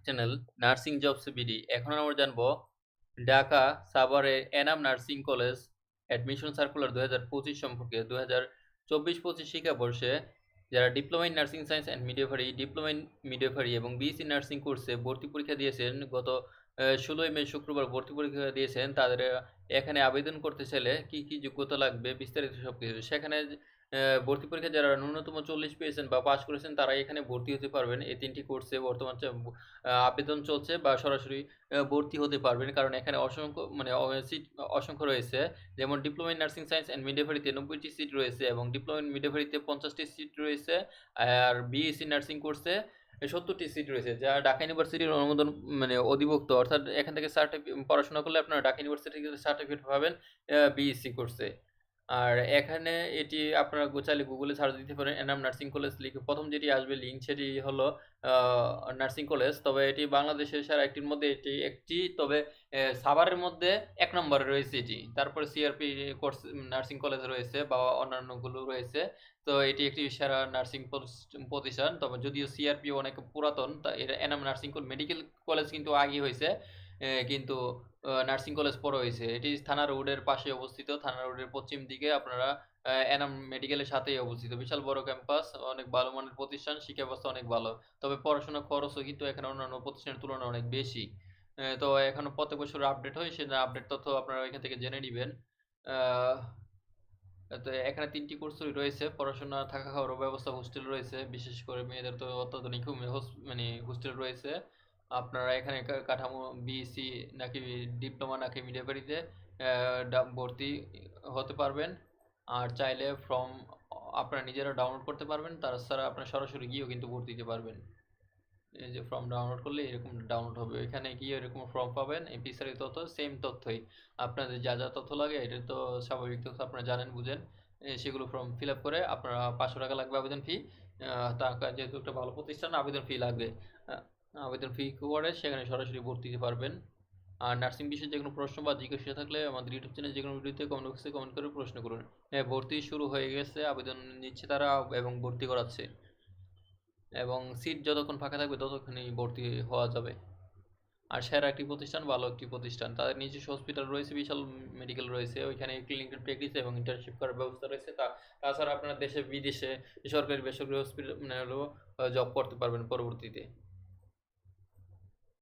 Channel nursing jobs BD. এখন আমরা জানবো ঢাকা সাভারের Enam nursing college admission circular 2025 সম্পর্কে। 2024-25 শিক্ষাবর্ষে যারা diploma in nursing science and midwifery, diploma in midwifery এবং বিএসসি নার্সিং কোর্সে ভর্তি পরীক্ষা দিয়েছেন গত 16 মে শুক্রবার ভর্তি পরীক্ষা দিয়েছেন। তাদের এখানে আবেদন করতে চাইলে কি যোগ্যতা লাগবে বিস্তারিত সবকিছু সেখানে। ভর্তি পরীক্ষায় যারা ন্যূনতম 40 পেয়েছেন বা পাস করেছেন তারা এখানে ভর্তি হতে পারবেন। এই ৩টি কোর্সে বর্তমান আবেদন চলছে বা সরাসরি ভর্তি হতে পারবেন। কারণ এখানে অসংখ্য সিট অসংখ্য রয়েছে। যেমন diploma in nursing science and মিডওয়াইফারিতে 90টি সিট রয়েছে এবং ডিপ্লোমা ইন মিডওয়াইফারিতে 50টি সিট রয়েছে। আর বিএসসি নার্সিং কোর্সে 70টি সিট রয়েছে, যা ঢাকা ইউনিভার্সিটির অনুমোদন অধিভুক্ত। অর্থাৎ এখান থেকে পড়াশোনা করলে আপনারা ঢাকা ইউনিভার্সিটি থেকে সার্টিফিকেট পাবেন বিএসসি কোর্সে। আর এখানে এটি আপনারা চাইলে গুগলে সার্চ দিতে পারেন এনাম নার্সিং কলেজ লিখে। প্রথম যেটি আসবে লিঙ্ক সেটি হলো নার্সিং কলেজ। তবে এটি বাংলাদেশের সারা একটির মধ্যে এটি একটি, তবে সাভারের মধ্যে 1 নম্বরে রয়েছে এটি। তারপরে সিআরপি কোর্স নার্সিং কলেজ রয়েছে বা অন্যান্যগুলো রয়েছে। তো এটি একটি সেরা নার্সিং প্রতিষ্ঠান। তবে যদিও সিআরপি অনেক পুরাতন, তা এর এনাম নার্সিং মেডিকেল কলেজ কিন্তু আগে হয়েছে, কিন্তু নার্সিং কলেজ পরে হয়েছে। এটি থানা রোডের পাশে অবস্থিত। থানা রোডের পশ্চিম দিকে আপনারা এনাম মেডিকেলের সাথেই অবস্থিত। বিশাল বড় ক্যাম্পাস, অনেক ভালো মানের প্রতিষ্ঠান, শিক্ষা ব্যবস্থা অনেক ভালো। তবে পড়াশোনার খরচও কিন্তু এখানে অন্যান্য প্রতিষ্ঠানের তুলনায় অনেক বেশি। তো এখনো প্রত্যেক বছর আপডেট হয়, সে আপডেট তথ্য আপনারা এখান থেকে জেনে নেবেন। তো এখানে 3টি কোর্সই রয়েছে। পড়াশোনা, থাকা খাওয়ার ব্যবস্থা, হোস্টেল রয়েছে। বিশেষ করে মেয়েদের তো অত্যাধুনিক হোস্টেল রয়েছে। আপনারা এখানে কাঠামো বিএসসি নাকি ডিপ্লোমা নাকি মিডিয়াপারিতে ভর্তি হতে পারবেন। আর চাইলে ফর্ম আপনারা নিজেরা ডাউনলোড করতে পারবেন। তাছাড়া আপনারা সরাসরি গিয়েও কিন্তু ভর্তি দিতে পারবেন। এই যে ফর্ম ডাউনলোড করলে এরকম ডাউনলোড হবে, এখানে গিয়ে এরকম ফর্ম পাবেন। এই বিস্তারিত তথ্য সেম তথ্যই, আপনাদের যা যা তথ্য লাগে এটা তো স্বাভাবিক তথ্য আপনারা জানেন বুঝেন। সেগুলো ফর্ম ফিল আপ করে আপনারা 500 টাকা লাগবে আবেদন ফি। টাকা যেহেতু একটা ভালো প্রতিষ্ঠান, আবেদন ফি লাগবে। আবেদন ফি করে সেখানে সরাসরি ভর্তি দিতে পারবেন। আর নার্সিং বিষয়ে যে কোনো প্রশ্ন বা জিজ্ঞাসা থাকলে আমাদের ইউটিউব চ্যানেল যে কোনো ভিডিওতে কমেন্ট বক্সে কমেন্ট করে প্রশ্ন করুন। ভর্তি শুরু হয়ে গেছে, আবেদন নিচ্ছে তারা এবং ভর্তি করাচ্ছে, এবং সিট যতক্ষণ ফাঁকা থাকবে ততক্ষণই ভর্তি হওয়া যাবে। আর সেরা একটি প্রতিষ্ঠান, ভালো একটি প্রতিষ্ঠান, তাদের নিজস্ব হসপিটাল রয়েছে, বিশাল মেডিকেল রয়েছে, ওইখানে ক্লিনিক্যাল প্র্যাকটিস এবং ইন্টার্নশিপ করার ব্যবস্থা রয়েছে। তাছাড়া আপনারা দেশে বিদেশে সরকারি বেসরকারি হসপিটাল জব করতে পারবেন পরবর্তীতে।